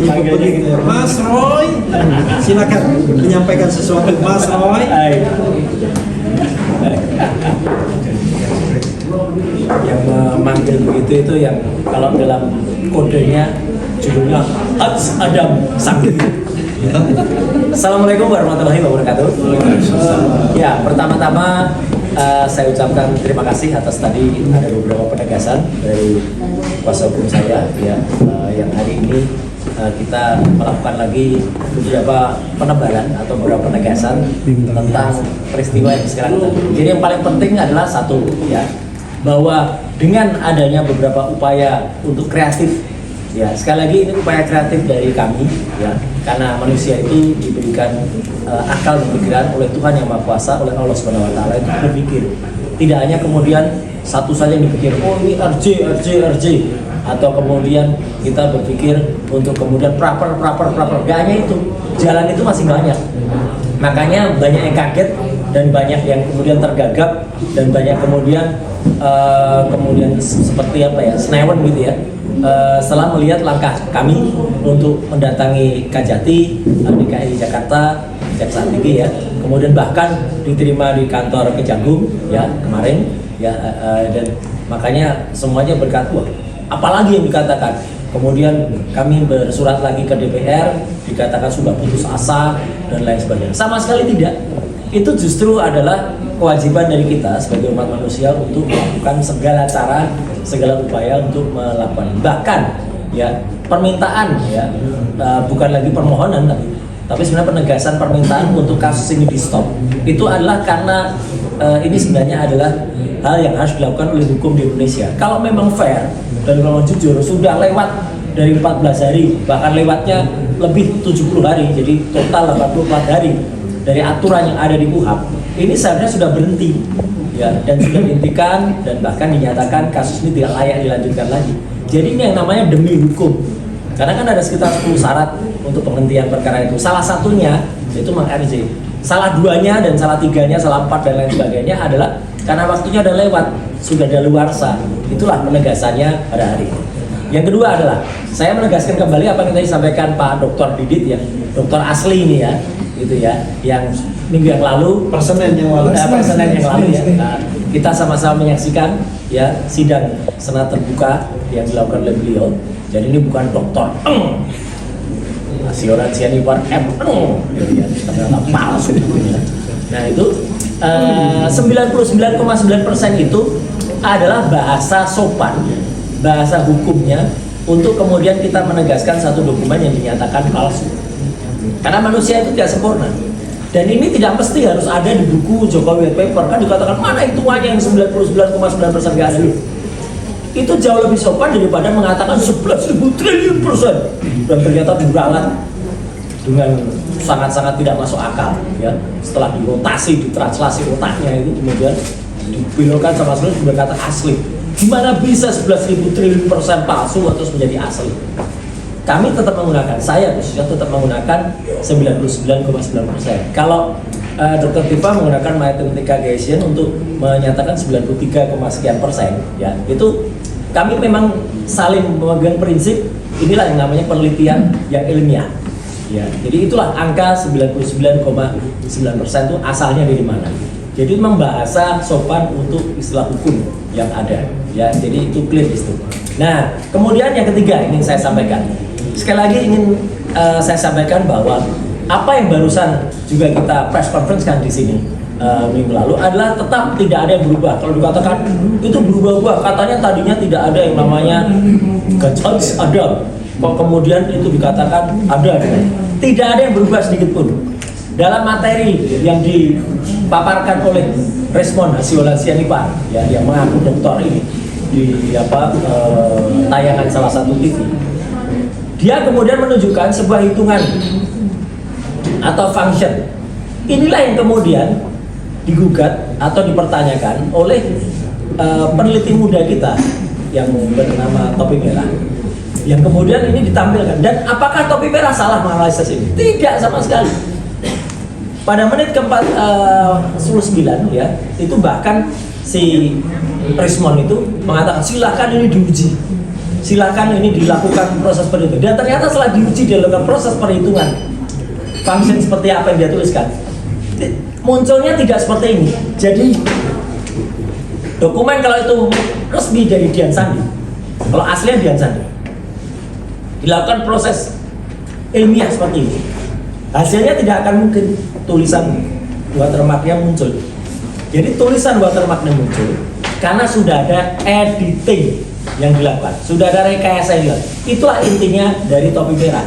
Mas Roy, silakan menyampaikan sesuatu, Mas Roy. Yang memanggil begitu itu yang kalau dalam kodenya judulnya Hats Adam Sakti. Assalamualaikum warahmatullahi wabarakatuh. Ya, pertama-tama saya ucapkan terima kasih atas tadi ada beberapa penegasan dari kuasa hukum saya ya, yang hari ini kita melakukan lagi beberapa penebalan atau beberapa penegasan tentang peristiwa yang sekarang terjadi. Jadi yang paling penting adalah satu ya, bahwa dengan adanya beberapa upaya untuk kreatif ya, sekali lagi ini upaya kreatif dari kami ya, karena manusia itu diberikan akal dan pikiran oleh Tuhan Yang Maha Kuasa, oleh Allah Subhanahu Wa Taala, itu berpikir. Tidak hanya kemudian satu saja yang dipikir, oh ini RJ, atau kemudian kita berpikir untuk kemudian proper. Gak hanya itu, jalan itu masih banyak. Makanya banyak yang kaget dan banyak yang kemudian tergagap dan banyak kemudian seperti apa ya, senewen gitu ya. Setelah melihat langkah kami untuk mendatangi Kajati, DKI Jakarta, Kejaksaan Tinggi ya, kemudian bahkan diterima di kantor Kejagung ya kemarin ya, dan makanya semuanya berkata, wah, apalagi yang dikatakan. Kemudian kami bersurat lagi ke DPR, dikatakan sudah putus asa dan lain sebagainya. Sama sekali tidak. Itu justru adalah kewajiban dari kita sebagai umat manusia untuk melakukan segala cara, segala upaya untuk melakukan. Bahkan ya permintaan ya, bukan lagi permohonan tapi sebenarnya penegasan permintaan untuk kasus ini di stop. Itu adalah karena ini sebenarnya adalah hal yang harus dilakukan oleh hukum di Indonesia. Kalau memang fair dan memang jujur, sudah lewat dari 14 hari, bahkan lewatnya lebih 70 hari, jadi total 84 hari dari aturan yang ada di KUHP, ini seharusnya sudah berhenti ya, dan sudah dihentikan dan bahkan dinyatakan kasus ini tidak layak dilanjutkan lagi. Jadi ini yang namanya demi hukum, karena kan ada sekitar 10 syarat untuk penghentian perkara itu. Salah satunya itu Mang RJ, salah duanya dan salah tiganya, salah 4 dan lain sebagainya adalah karena waktunya udah lewat, sudah daluarsa. Itulah penegasannya pada hari ini. Yang kedua adalah saya menegaskan kembali apa yang tadi disampaikan Pak Dr. Didit ya, dokter asli ini ya, gitu ya, yang minggu yang lalu, Senin yang lalu ya, kita sama-sama menyaksikan ya sidang senat terbuka yang dilakukan oleh beliau. Jadi ini bukan dokter Sioran Sianipar gitu ya, ternyata palsu gitu ya. Nah itu 99,9% itu adalah bahasa sopan, bahasa hukumnya untuk kemudian kita menegaskan satu dokumen yang dinyatakan palsu. Karena manusia itu tidak sempurna. Dan ini tidak mesti harus ada di buku Jokowi White Paper. Kan dikatakan mana hitungannya yang 99,9% gak ada. Itu jauh lebih sopan daripada mengatakan 11.000 triliun persen. Dan ternyata diralat dengan sangat-sangat tidak masuk akal ya. Setelah dirotasi, ditranslasi otaknya itu kemudian dibelokkan sama sekali berkata asli. Gimana bisa 11.000 triliun persen palsu terus menjadi asli? Kami tetap menggunakan, saya khususnya tetap menggunakan 99,9%. Kalau Dr. Tifa menggunakan Mathematica Gaussian untuk menyatakan 93, sekian persen ya, itu kami memang saling memegang prinsip inilah yang namanya penelitian yang ilmiah ya. Jadi itulah angka 99,9% itu asalnya dari mana. Jadi memang bahasa sopan untuk istilah hukum yang ada ya, jadi itu clear di situ. Nah kemudian yang ketiga ingin saya sampaikan, sekali lagi ingin saya sampaikan bahwa apa yang barusan juga kita press conference kan di sini minggu lalu adalah tetap tidak ada yang berubah. Kalau dikatakan itu berubah-ubah, katanya tadinya tidak ada yang namanya Hats Adam, kok kemudian itu dikatakan ada. Tidak ada yang berubah sedikit pun dalam materi yang dipaparkan oleh Resmond Hasiolan Sianipar ya, yang mengaku doktor ini di tayangan salah satu TV. Dia kemudian menunjukkan sebuah hitungan atau function. Inilah yang kemudian digugat atau dipertanyakan oleh peneliti muda kita yang bernama Topi Merah, yang kemudian ini ditampilkan. Dan apakah Topi Merah salah menganalisis ini? Tidak sama sekali. Pada menit ke-49 ya, itu bahkan si Rismond itu mengatakan silakan ini diuji. silakan ini dilakukan proses perhitungan. Dan ternyata setelah diuji dilakukan proses perhitungan function seperti apa yang dia tuliskan, munculnya tidak seperti ini. Jadi dokumen kalau itu resmi dari Dian Sandi, kalau aslinya Dian Sandi, dilakukan proses ilmiah seperti ini, hasilnya tidak akan mungkin tulisan watermarknya muncul. Jadi tulisan watermarknya muncul karena sudah ada editing yang dilakukan, sudah ada rekayasa yang dilakukan. Itulah intinya dari topi merah.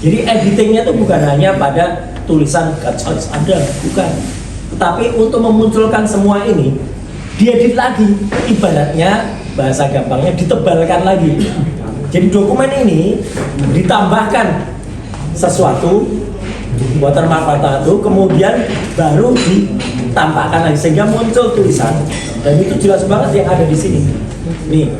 Jadi editingnya itu bukan hanya pada tulisan Gajah ada, bukan. Tetapi untuk memunculkan semua ini, diedit lagi, ibaratnya bahasa gampangnya ditebalkan lagi. Jadi dokumen ini ditambahkan sesuatu watermark itu, kemudian baru ditampakkan lagi sehingga muncul tulisan. Dan itu jelas banget yang ada di sini. Nih,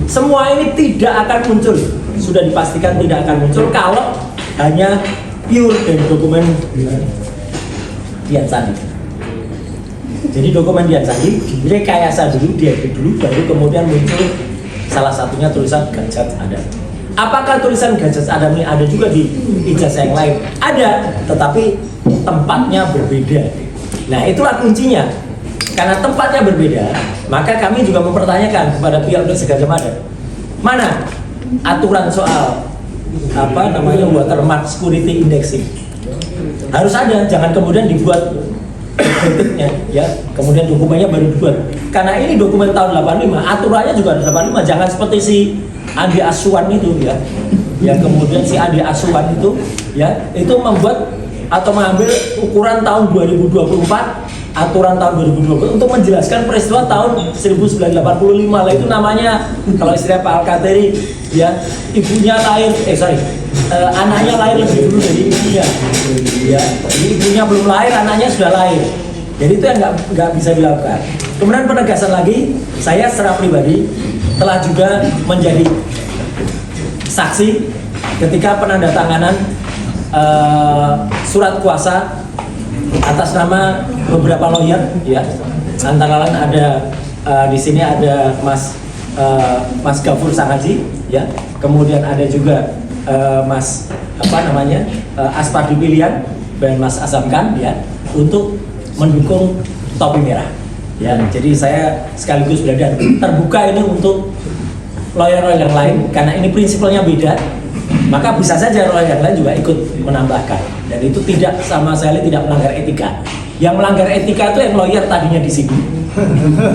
semua ini tidak akan muncul, sudah dipastikan tidak akan muncul kalau hanya pure dari dokumen Dian Sandi. Jadi dokumen Dian Sandi direkayasa dulu, diedit dulu, baru kemudian muncul salah satunya tulisan Gajah Adam. Apakah tulisan Gajah Adam ini ada juga di ijazah yang lain? Ada, tetapi tempatnya berbeda. Nah, itulah kuncinya. Karena tempatnya berbeda, maka kami juga mempertanyakan kepada pihak Universitas Gadjah Mada, mana aturan soal watermark security indexing? Harus ada, jangan kemudian dibuat kritiknya, ya. Kemudian dokumennya baru dibuat. Karena ini dokumen tahun 85, aturannya juga 85. Jangan seperti si Andi Asuhan itu, ya. Yang kemudian si Andi Asuhan itu, ya, itu membuat atau mengambil ukuran tahun 2024, aturan tahun 2020 untuk menjelaskan peristiwa tahun 1985 lah. Itu namanya kalau istilah Pak Al-Kateri, ya, ibunya lahir anaknya lahir lebih dulu dari ibunya, ya. Jadi ibunya belum lahir, anaknya sudah lahir. Jadi itu yang nggak bisa dilakukan. Kemudian penegasan lagi, saya secara pribadi telah juga menjadi saksi ketika penandatanganan surat kuasa atas nama beberapa lawyer, ya. Antara lain ada di sini ada Mas Gafur Sangaji, ya. Kemudian ada juga Mas Aspardi Pilihan dan Mas Azam Khan, ya, untuk mendukung topi merah, ya. Jadi saya sekaligus berada terbuka ini untuk lawyer-lawyer yang lain karena ini prinsipnya beda. Maka bisa saja lawyer yang lain juga ikut menambahkan, dan itu tidak sama sekali tidak melanggar etika. Yang melanggar etika itu yang lawyer tadinya di sini,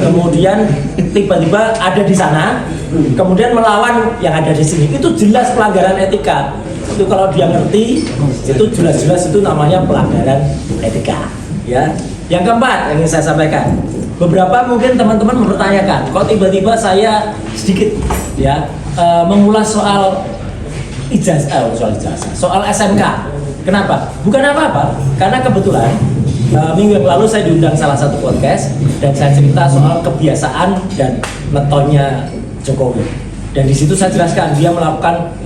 kemudian tiba-tiba ada di sana, kemudian melawan yang ada di sini. Itu jelas pelanggaran etika. Itu kalau dia ngerti, itu jelas-jelas itu namanya pelanggaran etika, ya. Yang keempat yang ingin saya sampaikan, beberapa mungkin teman-teman mempertanyakan, kok tiba-tiba saya sedikit, ya, mengulas soal soal SMK. Kenapa? Bukan apa-apa, karena kebetulan minggu yang lalu saya diundang salah satu podcast dan saya cerita soal kebiasaan dan metodenya Jokowi. Dan di situ saya jelaskan dia melakukan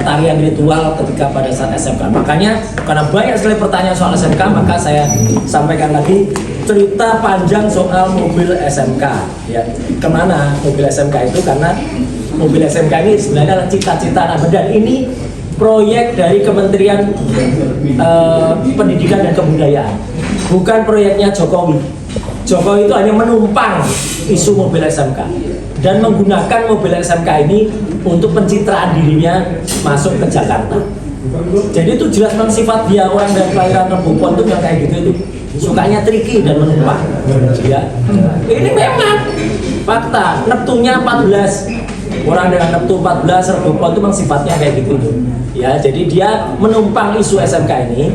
tarian ritual ketika pada saat SMK. Makanya karena banyak sekali pertanyaan soal SMK, maka saya sampaikan lagi cerita panjang soal mobil SMK. Ya, kemana mobil SMK itu? Karena mobil SMK ini sebenarnya adalah cita-cita anak dan ini proyek dari Kementerian Pendidikan dan Kebudayaan, bukan proyeknya Jokowi. Jokowi itu hanya menumpang isu mobil SMK dan menggunakan mobil SMK ini untuk pencitraan dirinya masuk ke Jakarta. Jadi itu jelas memang sifat dia orang dari kelahiran Rebupon itu yang kayak gitu itu sukanya tricky dan menumpang. Ya, ini memang fakta. Neptunya 14. Orang dengan Neptu 14, Rebupon itu memang sifatnya kayak gitu. Ya, jadi dia menumpang isu SMK ini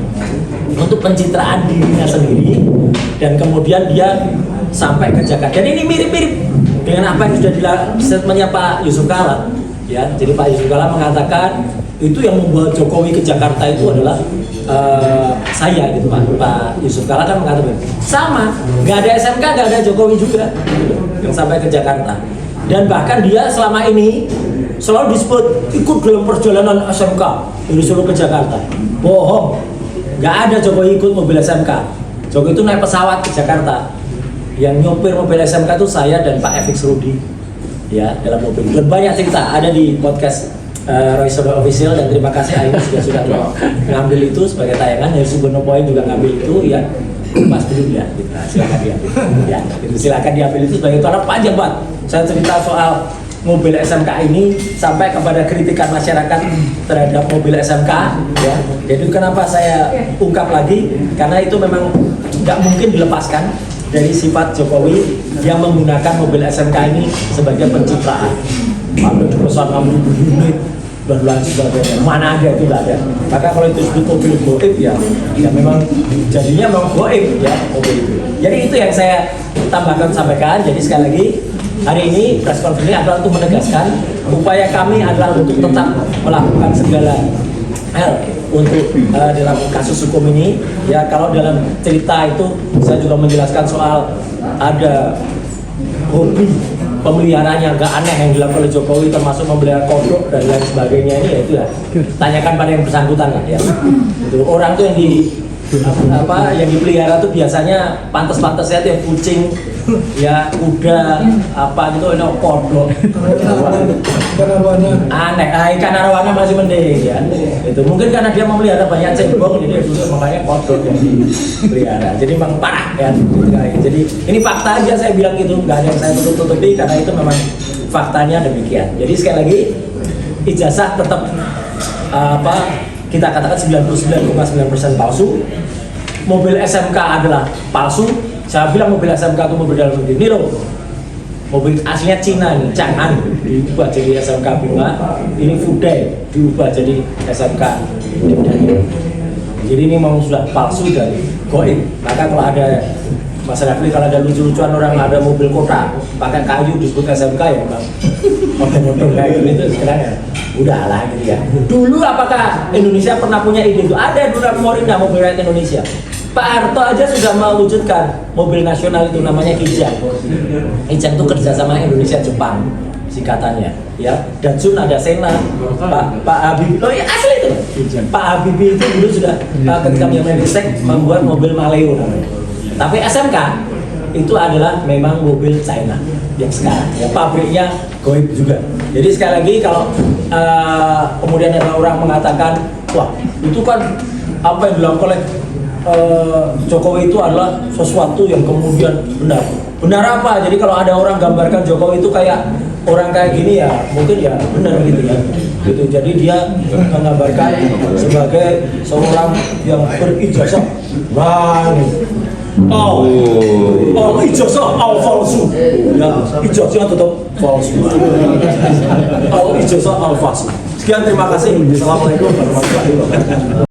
untuk pencitraan dirinya sendiri dan kemudian dia sampai ke Jakarta. Jadi ini mirip-mirip dengan apa yang sudah dilakukan statementnya Pak Yusuf Kalla. Ya, jadi Pak Yusuf Kalla mengatakan itu yang membawa Jokowi ke Jakarta itu adalah saya gitu Pak Yusuf Kalla kan mengatakan sama, nggak ada SMK, nggak ada Jokowi juga gitu, yang sampai ke Jakarta. Dan bahkan dia selama ini selalu disebut ikut dalam perjalanan SMK dari Solo ke Jakarta. Bohong, nggak ada Jokowi ikut mobil SMK. Jokowi itu naik pesawat ke Jakarta. Yang nyopir mobil SMK itu saya dan Pak Efik Rudi. ya dalam mobil. Dan banyak cerita ada di podcast Roy Soda Official, dan terima kasih Ayu sudah ngambil itu sebagai tayangan. Dari Subono Point juga ngambil itu ya. Mas belum ya, gitu. Nah, silakan diambil ya, gitu. Silakan diambil itu sebagai itu, karena panjang banget saya cerita soal mobil SMK ini sampai kepada kritikan masyarakat terhadap mobil SMK ya. Jadi kenapa saya ungkap lagi, karena itu memang nggak mungkin dilepaskan dari sifat Jokowi yang menggunakan mobil SMK ini sebagai pencitraan. Ada perusahaan ngambil unit dan lain sebagainya, mana ada itu nggak ada. Maka kalau itu disebut mobil goib ya memang jadinya memang goib ya mobil itu. Jadi itu yang saya tambahkan sampaikan. Jadi sekali lagi hari ini press conference ini adalah untuk menegaskan upaya kami adalah untuk tetap melakukan segala hal untuk dalam kasus hukum ini ya. Kalau dalam cerita itu saya juga menjelaskan soal ada hobi pemeliharaan yang agak aneh yang dilakukan oleh Jokowi, termasuk memelihara kodok dan lain sebagainya. Ini ya itu ya tanyakan pada yang bersangkutan lah ya. Itu orang tuh yang yang dipelihara tuh biasanya pantas-pantasnya tuh yang kucing ya, kuda apa gitu, ini kodok aneh. Ikan arowana masih mending ya. Itu mungkin karena dia memelihara banyak cebong, jadi dulu makanya kodok yang dipelihara. Jadi memang parah ya. Jadi ini fakta aja saya bilang gitu, nggak ada yang saya tutup-tutupi, karena itu memang faktanya demikian. Jadi sekali lagi ijazah tetap kita katakan 99,9% palsu. Mobil SMK adalah palsu. Saya bilang mobil SMK itu mobil dalam negeri. Ini loh, mobil aslinya Cina nih, Chang'an diubah jadi SMK Bima. Ini Fudai diubah jadi SMK. Jadi ini memang sudah palsu dan goib. Maka kalau ada masalah kalau ada lucu-lucuan orang ada mobil kota pakai kayu disebut SMK ya memang mobil kayak gitu sekarang ya udahlah gitu ya. Dulu apakah Indonesia pernah punya ide itu? Ada dulu Morinda mobil rakyat Indonesia. Pak Harto aja sudah mewujudkan mobil nasional itu namanya Kijang. Kijang itu kerjasama Indonesia Jepang singkatannya ya. Datsun ada Sena, Pak Habibie, oh ya asli itu. Pak Habibie itu dulu sudah ketika Menristek membuat mobil Maleo namanya. Tapi SMK itu adalah memang mobil China yang sekarang ya, pabriknya goib juga. Jadi sekali lagi kalau kemudian ada orang mengatakan wah itu kan apa yang dilakukan oleh Jokowi itu adalah sesuatu yang kemudian benar apa. Jadi kalau ada orang gambarkan Jokowi itu kayak orang kayak gini ya mungkin ya benar gitu ya gitu. Jadi dia menggambarkan sebagai seorang yang berijazah ijazah palsu ya, ijazah tetap palsu. Ijazah palsu. Sekian, terima kasih. Assalamualaikum warahmatullahi wabarakatuh.